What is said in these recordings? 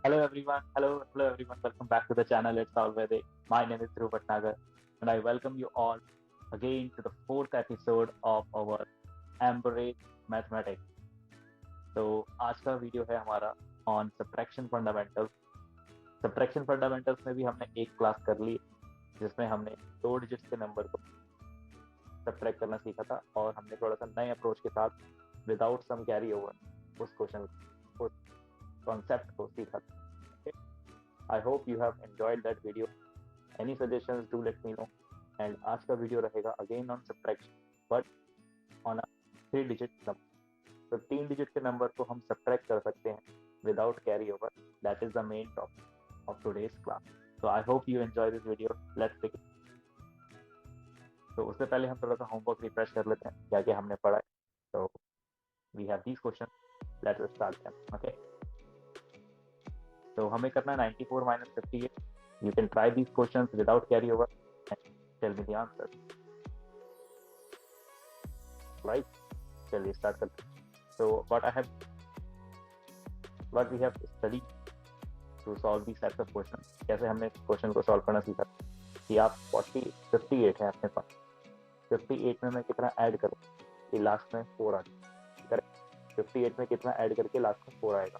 Hello everyone. Welcome back to the channel. It's all Vedic. My name is Dhruv Bhatnagar, and I welcome you all again to the fourth episode of our Embrace Mathematics. तो आज का video है हमारा on subtraction fundamentals. Subtraction fundamentals में भी हमने एक class कर ली जिसमें हमने दो डिजिट्स के नंबर को सब्ट्रैक्ट करना सीखा था और हमने थोड़ा सा नए अप्रोच के साथ विदाउट सम कैरी ओवर उस क्वेश्चन उस कॉन्सेप्ट को सीखा था। I hope you have enjoyed that video. Any suggestions, do let me know. And आज का वीडियो रहेगा again on subtraction, but on a 3-digit number. तो 3 डिजिट के नंबर को हम subtract कर सकते हैं without carry over. That is the main topic of today's class. So I hope you enjoy this video. Let's begin. तो उससे पहले हम थोड़ा सा homework refresh कर लेते हैं क्या क्या हमने पढ़ा है. So we have these questions. Let's start them. Okay. तो हमें करना है 94 minus 58. You can try these questions without carry over and tell me the answer. Right? चलिए start करते हैं. So what we have studied to solve these types of questions. कैसे हमने question को सॉल्व करना सीखा कि आप 58 है अपने पास. 58 में मैं कितना ऐड करूँ कि लास्ट में 4 आ जाए. करेक्ट. 58 में कितना ऐड करके लास्ट में 4 आएगा.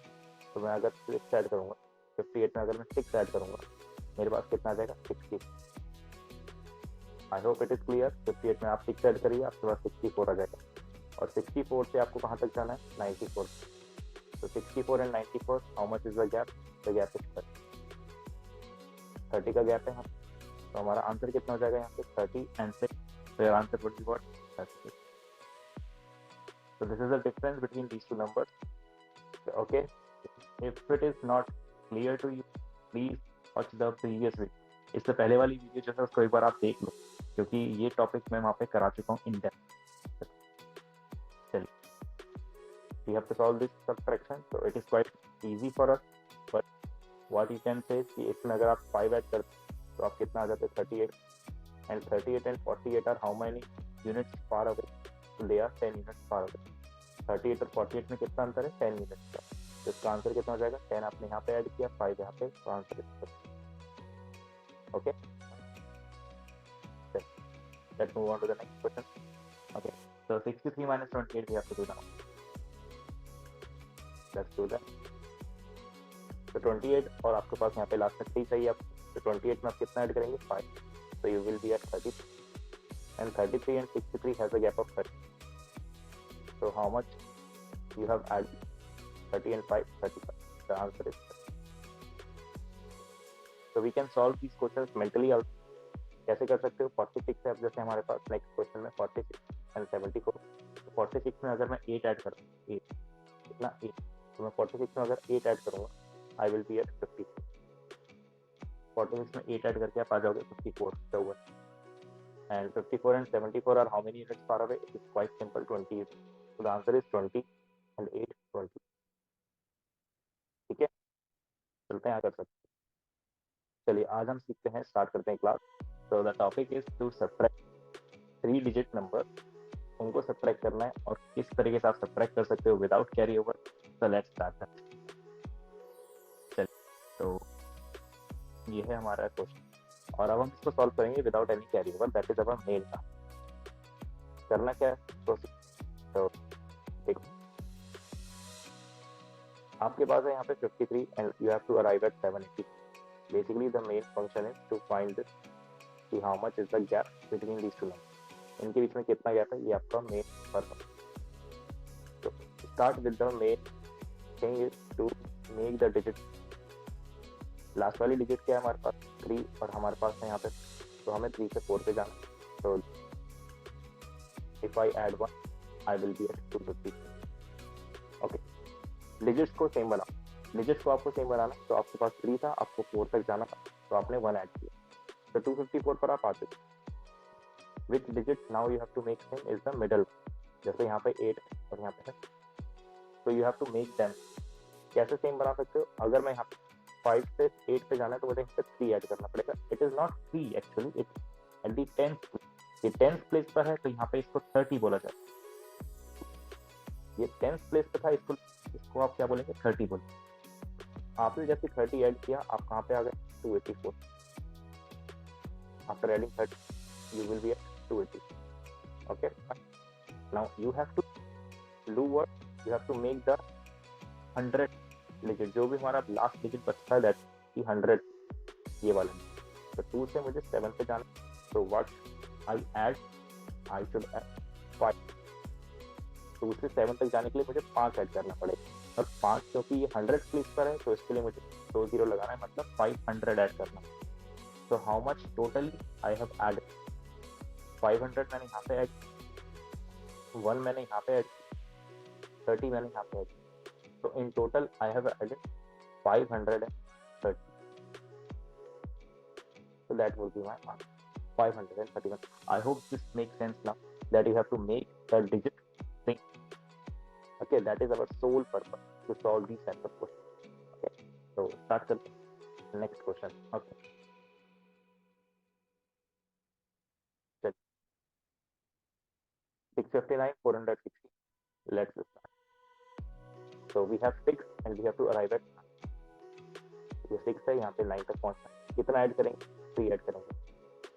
तो मैं अगर 6 ऐड करूँगा 58 में अगर मैं 6 ऐड करूँगा मेरे पास कितना आ जाएगा 60. I hope it is clear. 58 में आप 6 ऐड करिए आपके पास 64 आ जाएगा और 64 से आपको कहाँ तक जाना है 94. तो 64 and 94 how much is the gap. The gap is 30 का गैप है यहाँ. तो हमारा आंसर कितना हो जाएगा यहाँ पे 30 एंड 6. तो your answer would be what 36. So this is the difference between these two numbers. Okay, if it is not clear to you, please watch the previous video. इससे पहले वाली वीडियो जो है उसको एक बार आप देख लो क्योंकि ये टॉपिक मैं वहाँ पे करा चुका हूँ इन डेप्थ. चलिए, we have to solve this subtraction, so it is quite easy for us. But what you can say कि इसमें अगर आप 5 ऐड करते तो आप कितना आ जाते 38. And 38 and 48 are how many units far away? So they are 10 units far away. 38 और 48 में कितना अंतर है 10 यूनिट्स का. तो इसका आंसर कितना हो जाएगा 10 आपने यहाँ पे ऐड किया 5 यहाँ पे. तो answer okay. Let's move on to the next question. Okay, so 63 minus 28 we have to do now. Let's do that. तो 28 और आपके पास यहाँ पे लास्ट में 3 चाहिए आपको. तो 28 में आप कितना ऐड करेंगे 5. So you will be at 30 and 33 and 63 has a gap of 30. So how much you have added 30 and 5 35. The answer is 30. So we can solve these questions mentally out. कैसे कर सकते हो 46 है अब जैसे हमारे पास नेक्स्ट क्वेश्चन में 46 and 74. तो 46 में अगर मैं 8 ऐड करूँ 8 कितना 8. तो मैं 46 में अगर 8 ऐड करूँगा आई विल बी एट 50. 46 में 8 ऐड करके आप आ जाओगे 54. So and 54 and 74 are how many units far away? It is quite simple 20 units. So the answer is 20 and 8 20. ठीक है, चलते हैं आगे कर सकते हैं. चलिए आज हम सीखते हैं स्टार्ट करते हैं class. So the topic is to subtract 3 digit number. उनको सब्ट्रैक्ट करना है और किस तरीके से आप सब्ट्रैक्ट कर सकते हो without carry over. So let's start. चलिए, तो ये है हमारा क्वेश्चन और अब हम इसको सॉल्व करेंगे without any carry over. That is our main task. करना क्या है तो देखो आपके पास है यहाँ पे 53 and you have to arrive at 780. Basically the main function is to find this कि how much is the gap between these two numbers. इनके बीच में कितना गैप है ये आपका मेन फर्क है. तो start with the main thing is to make the digit. लास्ट वाली डिजिट क्या है हमारे पास 3 और हमारे पास है यहाँ पे. तो हमें 3 से 4 पे जाना. तो if I add 1 I will be at 250. Okay, digits को सेम बना. डिजिट्स को आपको सेम बनाना. तो आपके पास 3 था आपको 4 तक जाना था तो आपने 1 ऐड किया. तो 254 पर आप आ चुके. Which digit now you have to make same is the middle. जैसे यहाँ पे 8 और यहाँ पे है तो you have to make them. कैसे सेम बना सकते हो. अगर मैं यहाँ पे 5 से 8 पे जाना है तो मुझे यहाँ पे 3 ऐड करना पड़ेगा. It is not 3 actually, it at the 10th. ये 10th प्लेस पर है तो यहाँ पे इसको 30 बोला जाए. ये 10th प्लेस पे था इसको आप क्या बोलेंगे 30 बोलेंगे. आपने जैसे 30 ऐड किया, आप कहाँ पे आ गए? 284। After adding 30 you will be at 280। Okay, now you have to do what, you have to make the 100 digit, जो भी हमारा लास्ट डिजिट बचता है दैट की 100, ये वाला। तो 2 से मुझे 7 पे जाना, तो what I add, I should add 5। 2 से 7 तक जाने के लिए मुझे 5 ऐड करना पड़ेगा, और 5 क्योंकि ये 100 प्लेस पर है तो इसके लिए मुझे 2 जीरो लगाना है, मतलब 500 ऐड करना। तो how much totally I have add? 500 मैंने यहाँ पे ऐड, 1 मैंने यहाँ पे ऐड, 30 मैंने यहाँ पे ऐड। तो in total I have added 530। So that will be my answer, 531. I hope this makes sense now, that you have to make the digit thing. Okay, that is our sole purpose, to solve these types of questions. Okay, so start the next question. Okay, 659, 460. Let's start. So we have 6 and we have to arrive at, ये 6 है, यहाँ पे 9 तक पहुँचना है। कितना add करेंगे? 3 add करेंगे।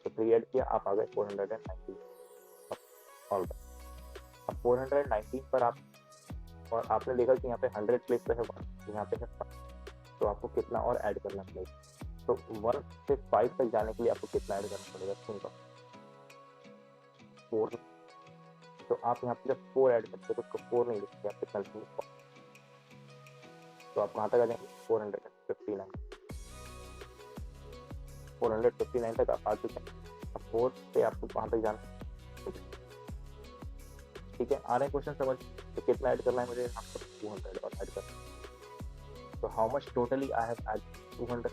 तो 3 ऐड किया, आप आ गए 490। ऑल राइट, अब 419 पर आप, और आपने देखा कि यहाँ पे 100 प्लेस पे है 1, यहाँ पे है 5, तो आपको कितना और ऐड करना पड़ेगा? तो 1 से 5 तक जाने के लिए आपको कितना ऐड करना पड़ेगा? सिंपल 4। तो आप यहाँ पे जब 4 ऐड करते हो तो उसको 4 नहीं लिखते, आप कितना लिखेंगे? तो आप कहाँ तक आ जाएंगे? 459। 459 तक आप आ चुके हैं। अब 4 से आपको कहाँ तक जाना है? ठीक है, आ रहे हैं क्वेश्चन समझ? तो कितना ऐड करना है मुझे? यहाँ पर 200 और ऐड करना है। तो how much totally I have add? 200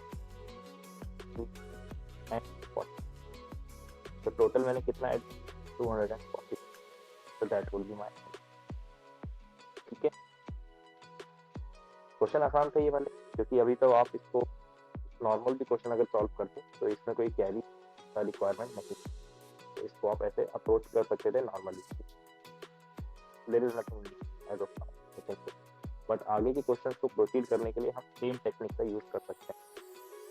and 40। तो टोटल मैंने कितना ऐड? 240। तो दैट विल बी माय। ठीक है, क्वेश्चन आसान था ये वाले, क्योंकि अभी तो आप इसको नॉर्मल भी क्वेश्चन अगर सॉल्व करते तो इसमें कोई कैरी का रिक्वायरमेंट नहीं, तो इसको आप ऐसे अप्रोच कर सकते थे normally. There is nothing as of now, but आगे के क्वेश्चंस को प्रोसीड करने के लिए हम सेम टेक्निक का यूज कर सकते हैं,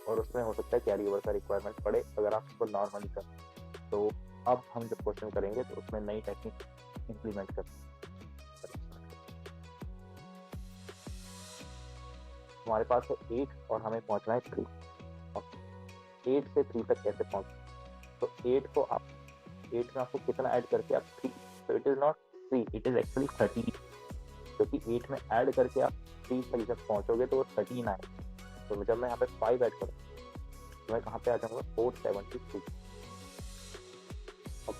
और उसमें हो सकता है कैरी ओवर का रिक्वायरमेंट पड़े अगर आप इसको नॉर्मली करें। तो अब हम जब क्वेश्चन करेंगे तो उसमें नई टेक्निक इम्प्लीमेंट कर, हमारे पास है 8 और हमें पहुंचना है 3। 8 से 3 तक कैसे पहुंच? तो 8 को आप, 8 में आपको कितना ऐड करके आप 3, तो it is not 3, it is actually 13, क्योंकि 8 में ऐड करके आप 3 तक जब पहुंचोगे तो वो 13 आए। तो जब मैं यहाँ पे 5 ऐड करूँ तो मैं कहाँ पे आ जाऊँगा? 473। अब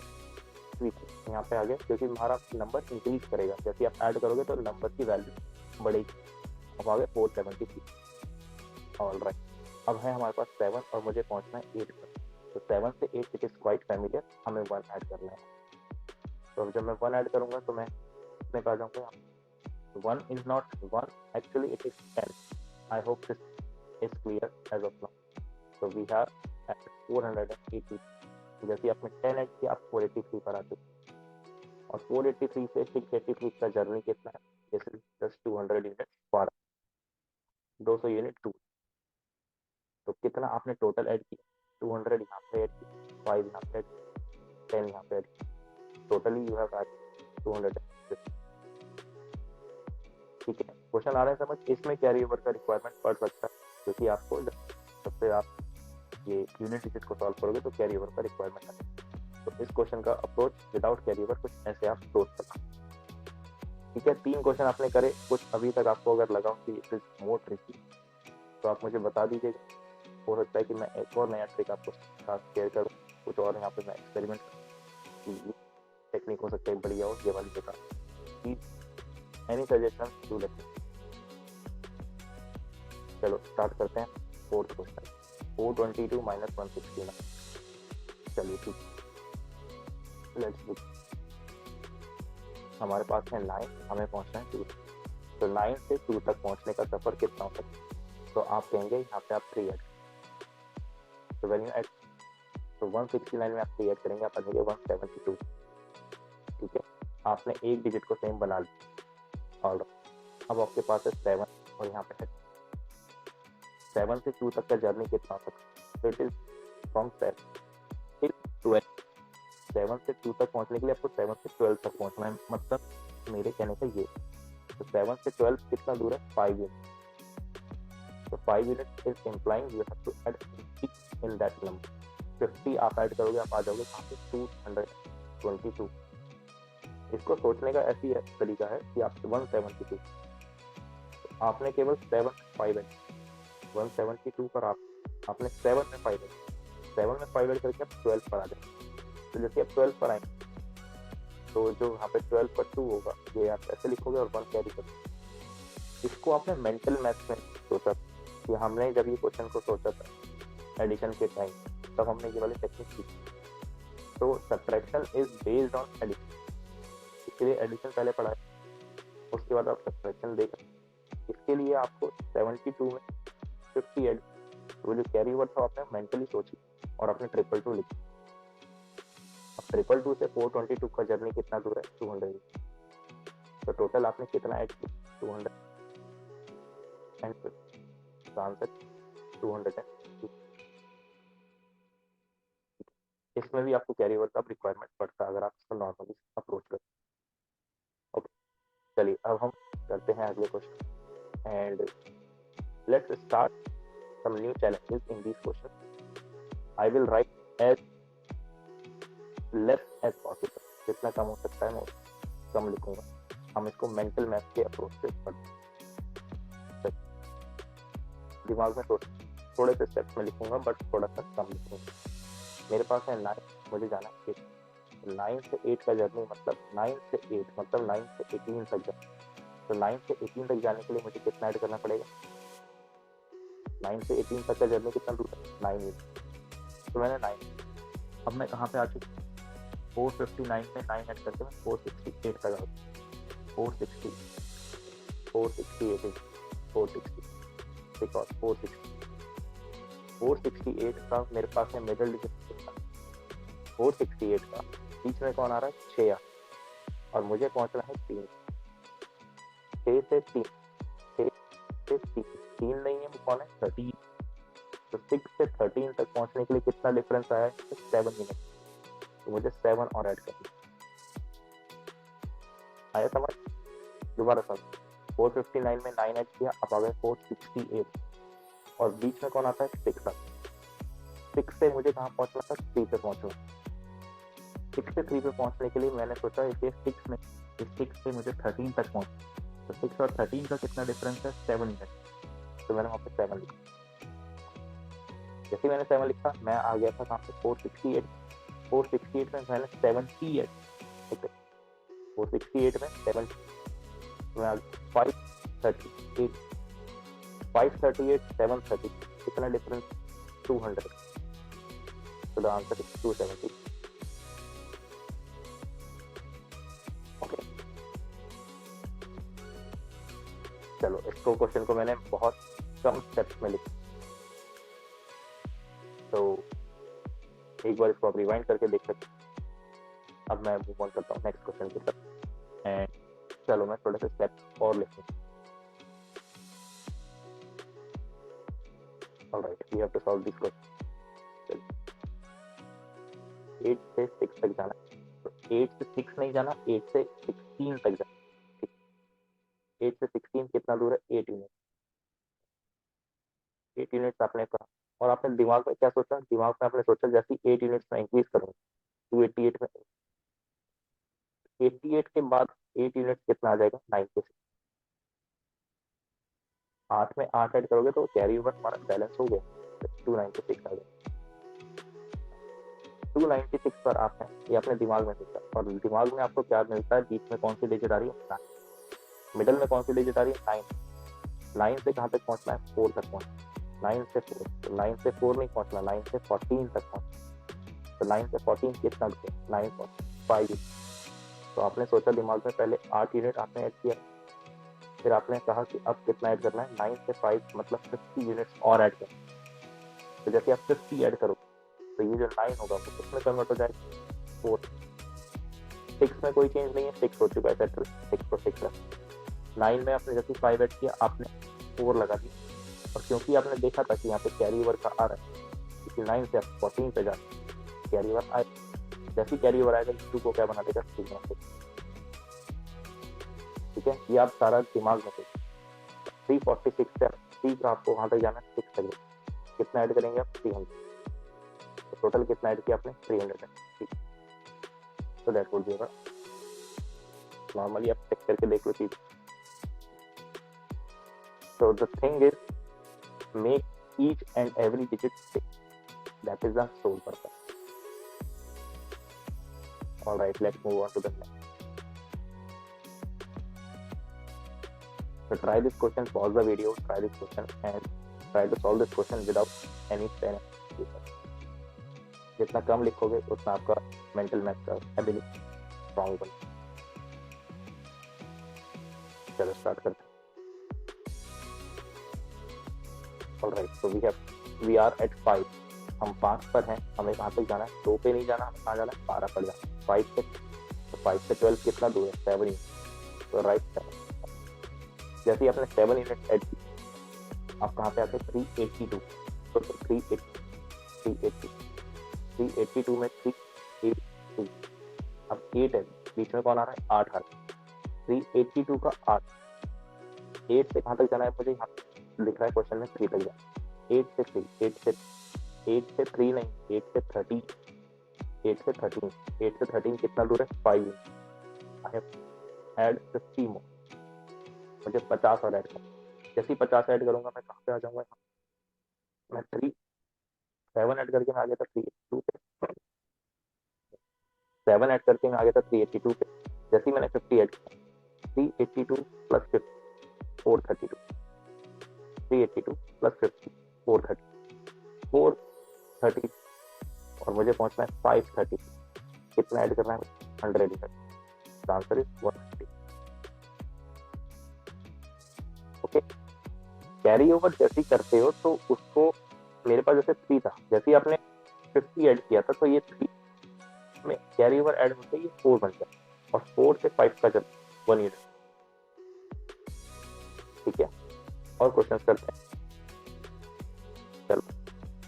3 यहाँ पे आ गया, क्योंकि हमारा नंबर इंक्रीज करेगा, जैसे आप ऐड करोगे तो नंबर की वैल्यू बढ़ेगी। अब आ गए 473। ऑल राइट, अब है हमारे पास 7 और मुझे पहुंचना है 8 पर। तो 7 से 8 इट इज क्वाइट फैमिलियर, हमें 1 ऐड करना है। तो अब जब मैं 1 ऐड करूंगा तो मैं कितने पे आ जाऊंगा? 1 is not 1, actually it is 10. I hope this is clear as of now. So we have at 480. जैसे आपने 10 ऐड किया, आप 483 पर आ चुके, और 483 से 683 का जर्नी कितना है? जैसे जस्ट 200 यूनिट पर, 200 यूनिट 2। तो कितना आपने टोटल ऐड किया? 200 यहाँ पे ऐड किया, 5 यहाँ पे ऐड किया, 10 यहाँ पे ऐड किया, टोटली यू हैव ऐड 250। ठीक है, क्वेश्चन आ रहे हैं समझ? इसमें कैरी ओवर का रिक्वायरमेंट पड़ सकता है, क्योंकि आपको जब से आप ये यूनिट डिजिट को सॉल्व करोगे तो कैरी ओवर का रिक्वायरमेंट है। तो इस क्वेश्चन का अप्रोच विदाउट कैरी ओवर कुछ ऐसे आप सोच सकते हैं। ठीक है, 3 क्वेश्चन आपने करे, कुछ अभी तक आपको अगर लगा कि इट इज मोर ट्रिकी तो आप मुझे बता दीजिएगा। हो सकता है कि मैं एक और नया ट्रिक आपको साथ शेयर करूँ, कुछ और यहाँ पे मैं एक्सपेरिमेंट की टेक्निक हो सकता है बढ़िया हो, ये वाली बता। Please any suggestion do let me. चलो स्टार्ट करते हैं। 4th question, 422 - 169। चलिए ठीक, लेट्स डू। हमारे पास है 9, हमें पहुंचना है 2। तो 9 से 2 तक पहुंचने का सफर कितना होता है? तो आप कहेंगे यहाँ पे आप 3 ऐड, तो व्हेन यू ऐड, तो 169 में आप 3 ऐड करेंगे, आप आएंगे 172। ठीक है, आपने एक डिजिट को सेम बना लिया। और अब आपके पास है 7 और यहाँ पे है 7 से 2 तक का जर्नी कितना हो सकता है? It is from 7 till 12। 7 से 2 तक पहुंचने के लिए आपको 7 से 12 तक पहुंचना है, मतलब मेरे कहने का ये। तो 7 से 12 कितना दूर है? 5 यूनिट। तो 5 unit is implying you have to add 50 in that number. 50 आप ऐड करोगे, आप आ जाओगे कहाँ पे? 222। इसको सोचने का ऐसी तरीका है कि आप 172, तो आपने केवल 7 5 ऐड, 172 पर आपने 7 में 5 ऐड, 7 में 5 ऐड करके आप 12 पर आ जाए। तो जैसे आप 12 पर आएंगे तो जो यहाँ पे 12 पर 2 होगा, ये आप ऐसे लिखोगे और 1 कैरी करोगे। इसको आपने मेंटल मैथ में सोचा कि हमने जब ये क्वेश्चन को सोचा था एडिशन के टाइम, तब हमने ये वाली टेक्निक सीखी। तो subtraction is based on addition, इसलिए एडिशन पहले पढ़ाए, उसके बाद आप सब्ट्रैक्शन देखें। इसके लिए आपको 72 में 50 ऐड, वो जो कैरी ओवर था आपने मेंटली सोची और आपने 222 लिखी। अब 222 से 422 का जर्नी कितना दूर है? 200। तो टोटल आपने कितना ऐड किया? 200 एंड आंसर 202। इसमें भी आपको कैरी ओवर का रिक्वायरमेंट पड़ता है अगर आप इसको नॉर्मली अप्रोच करें। ओके, चलिए अब हम करते हैं अगले question and let's start some new challenges in these questions. I will write as less as possible. जितना कम हो सकता है मैं कम लिखूंगा। हम इसको मेंटल मैथ के अप्रोच से पढ़ते हैं। दिमाग में थोड़े से स्टेप्स में लिखूंगा बट थोड़ा सा कम लिखूंगा। मेरे पास है 9, मुझे जाना है 8। 9 से 8 का जर्नी मतलब 9 से 8 मतलब 9 से 18 तक जाना। तो 9 से 18 तक जाने के लिए मुझे कितना ऐड करना पड़ेगा? 9 से 18 तक का जर्नी कितना दूर है? 9 यूनिट। तो मैंने 9, अब मैं कहाँ पे आ चुका? 459 में 9 ऐड करके मैं 468 तक आ गया। 460, 468 बिकॉज 468 का मेरे पास है मिडिल डिजिट कितना? 468 का बीच में कौन आ रहा है? 6 और मुझे पहुंचना है 3। 6 से 3, 6 से 3 नहीं है, वो कौन है? 13। तो 6 से 13 तक पहुंचने के लिए कितना डिफरेंस आया है? 7 यूनिट। तो मुझे 7 और ऐड करना आया समझ? दोबारा समझ। 459 में 9 ऐड किया, अब आ गए 468 और बीच में कौन आता है? 6 आता। 6 से मुझे कहाँ पहुंचना था? 3 पे पहुंचना। 6 से 3 पे पहुंचने के लिए मैंने सोचा इसे 6 में, इस 6 से मुझे 13 तक पहुंचना। तो 6 और 13 का कितना डिफरेंस है? 7 यूनिट। तो मैंने वहाँ पे 7 लिखा। जैसे मैंने 7 लिखा, मैं आ गया था कहाँ पे? 468। 468 में मैंने 70 ऐड, ठीक है, 468 में 70, मैं 538, 538, 730, कितना डिफरेंस? 200। तो द आंसर इज 270। ओके, चलो इसको क्वेश्चन को मैंने बहुत कम स्टेप्स में लिखा, तो एक बार इसको आप रिवाइंड करके देख सकते हैं। अब मैं मूव ऑन करता हूँ नेक्स्ट क्वेश्चन की तरफ एंड चलो मैं थोड़े से स्टेप्स और लिखूँ। Alright, we have to solve this question. 8 से 6 तक जाना, तो 8 से 6 नहीं जाना, 8 से 16 तक जाना। 8 से 16 कितना दूर है? 8 यूनिट। 8 यूनिट्स आपने कहा और आपने दिमाग में क्या सोचा? दिमाग में आपने सोचा जैसे 8 यूनिट्स में इंक्रीज करूंगा 288 में, 88 के बाद 8 यूनिट कितना आ जाएगा? 96। 8 में 8 ऐड करोगे तो कैरी ओवर हमारा बैलेंस हो गया, 296 आ गया। 296 पर आपने ये अपने दिमाग में सोचा और दिमाग में आपको क्या मिलता है? बीच में कौन सी डिजिट आ रही है? 9। मिडल में कौन सी डिजिट आ रही है? 9। 9 से कहाँ तक पहुंचना है? 4 तक पहुंचना। 9 से 4, तो 9 से 4 नहीं पहुंचना, 9 से 14 तक पहुंचना। तो 9 से 14 कितना दूर? 9.5। तो आपने सोचा दिमाग में, पहले 8 यूनिट आपने ऐड किया, फिर आपने कहा कि अब कितना ऐड करना है? 9 से 5 मतलब 50 यूनिट्स और ऐड करना। तो जैसे आप 50 ऐड करो तो ये जो 9 होगा वो किसमें कन्वर्ट हो जाएगा? 4। 6 में कोई चेंज नहीं है, 6 हो चुका है सेटल, 6 को 6 है। 9 में आपने जैसे 5 ऐड किया, आपने 4 लगा दिया, और क्योंकि आपने देखा था कि यहाँ पे कैरी ओवर का आ रहा है, इसलिए 9 से आप 14 पे जाते कैरी ओवर आए, जैसे कैरी ओवर आएगा टू को क्या बना देगा 3 बना देगा। ठीक है, ये आप सारा दिमाग में सोचिए। 346 से 3 का आपको वहां तक जाना है 6 तक, कितना ऐड करेंगे आप 300, तो टोटल कितना ऐड किया आपने 300 है। ठीक, तो दैट वुड बी नॉर्मली आप चेक करके देख लो चीज। So the thing is, make each and every digit 6. That is the sole purpose. All right, let's move on to the next. So try this question, pause the video, try this question and try to solve this question without any pen and paper. जितना कम लिखोगे उतना आपका mental math का ability strong बने। चलो start करते हैं। Alright, so we are at 5. हम 5 पर हैं, हमें कहाँ तक जाना है 2 पे नहीं जाना, हमें कहाँ जाना है 12 पर जाना। 5 से तो 5 से 12 कितना दूर है 7 यूनिट, तो राइट 7। जैसे ही आपने 7 यूनिट ऐड की आप कहाँ पे आते 382, तो 382 में 382 अब 8 है, बीच में कौन आ रहा है 8 आ रहा है, 382 का 8 से कहाँ तक जाना है मुझे यहाँ लिख रहा है क्वेश्चन में 3 तक जाना। 8 से 3 नहीं 8 से 13 कितना दूर है 5। आई हैव ऐड 50 मोर, मुझे 50 और ऐड करना। जैसे ही 50 ऐड करूंगा मैं कहाँ पे आ जाऊंगा, मैं 7 ऐड करके मैं आ गया था 382 पे, 7 ऐड करके मैं आ गया था 382 पे। जैसे ही मैंने 50 ऐड किया 382 प्लस 50 432, 382 प्लस 50 430 और मुझे पहुंचना है 530। कितना ऐड करना है 100। Answer is 150। Okay, carry over जैसे ही करते हो तो उसको, मेरे पास जैसे 3 था, जैसे ही आपने 50 ऐड किया था तो ये 3 में कैरी ओवर ऐड होते ये 4 बन जाए और 4 से 5 का जब 1 यूनिट। ठीक है, और क्वेश्चन करते हैं। चलो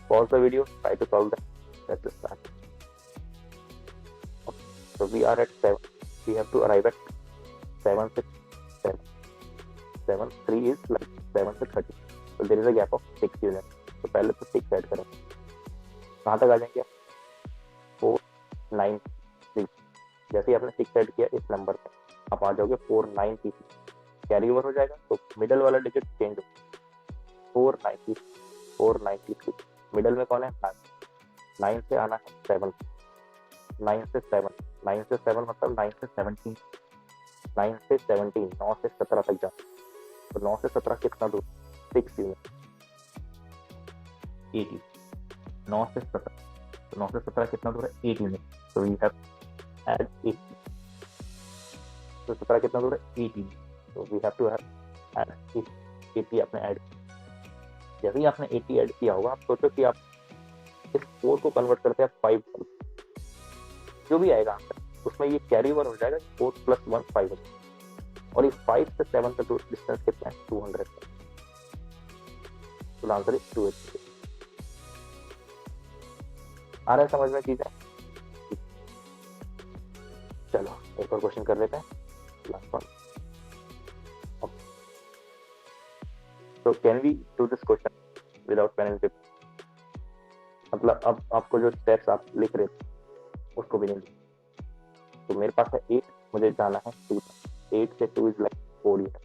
pause the video, try to solve that. Let's start. Okay. So we are at 7. We have to arrive at 7 to 7. 7, 3 is like 7 to 30. So there is a gap of 6 units. तो पहले तो 6 add करें, कहाँ तक आ जाएंगे 4 9 3। जैसे ही आपने 6 add किया इस नंबर पे आप आ जाओगे 493। कैरी ओवर हो जाएगा तो मिडल वाला डिजिट चेंज हो 493। मिडल में कौन है 9 से आना है 7, 9 से 7 मतलब 9 से 17, 9 से 17 9 से 17 तक जाना। तो 9 से 17 कितना दूर 6 यूनिट 80। 9 से 17 तो 9 से 17 कितना दूर है 8 यूनिट, तो वी हैव ऐड 80। तो 17 कितना दूर है 8 यूनिट, तो वी हैव टू ऐड 80 आपने ऐड। जैसे ही आपने 80 ऐड किया होगा आप सोचो कि आप इस 4 को कन्वर्ट करते हैं 5, जो भी आएगा आंसर उसमें ये कैरी ओवर हो जाएगा 4 + 1 5 और इस 5 से 7 का डिस्टेंस कितना है 200। तो आंसर इज 280। आ रहा है समझ में चीजें। चलो एक और क्वेश्चन कर लेते हैं, last one. So can we do this question without pen and paper? मतलब अब आपको जो स्टेप्स आप लिख रहे थे उसको भी नहीं लिख। तो मेरे पास है 8, मुझे जाना है 2। 8 से 2 इज लाइक 4 यूनिट,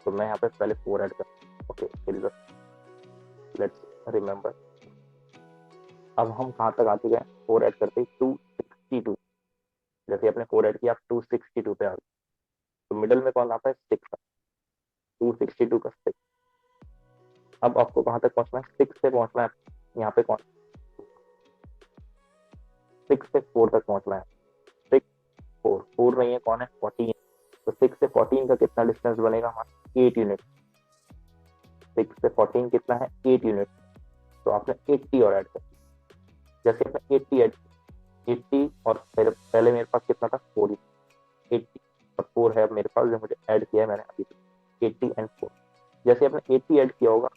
तो मैं यहाँ पे पहले 4 ऐड कर। Okay, let's remember. अब हम कहाँ तक आ चुके हैं 4 ऐड करते ही 262। जैसे आपने 4 ऐड किया आप 262 पे आ गए, तो मिडल में कौन आता है 6 का, 262 का 6। अब आपको कहाँ तक पहुंचना है 6 से पहुंचना है, यहाँ पे कौन 6 से 4 तक पहुंचना है। 6 4 नहीं है, कौन है 14। तो 6 से 14 का कितना डिस्टेंस बनेगा हमारा 8 यूनिट। 6 से 14 कितना है 8 यूनिट, तो आपने 80 और ऐड कर दिया। जैसे आपने 80 ऐड 80 और पहले मेरे पास कितना था 4, 80 और 4 है मेरे पास जो मुझे ऐड किया है मैंने अभी 80 एंड 4। जैसे आपने 80 ऐड किया होगा,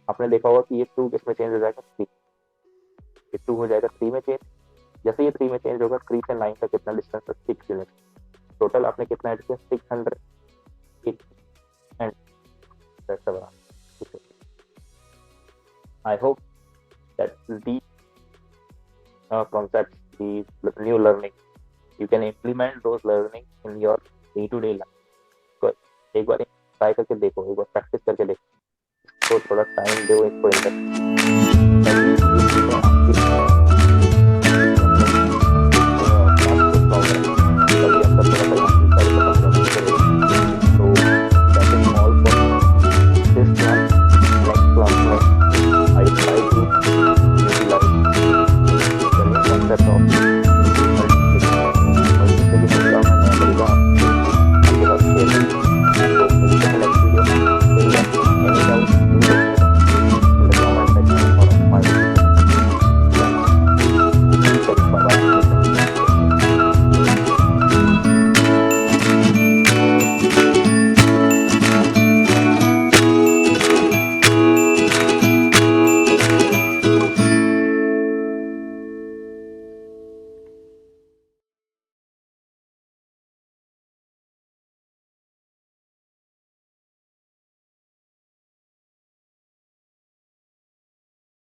आपने देखा होगा कि ये 2 किसमें चेंज हो जाएगा, 3, ये 2 हो जाएगा 3 में चेंज। जैसे ये 3 में चेंज होगा, 3 से 9 का कितना डिस्टेंस है, 6 यूनिट। टोटल आपने कितना ऐड किया, 600 and that's about. I hope that these concepts, these new learning, you can implement those learning in your day-to-day life. तो एक बार ट्राई करके देखो, एक बार प्रैक्टिस करके देखो, तो थोड़ा टाइम दो इसको इन्वेस्ट,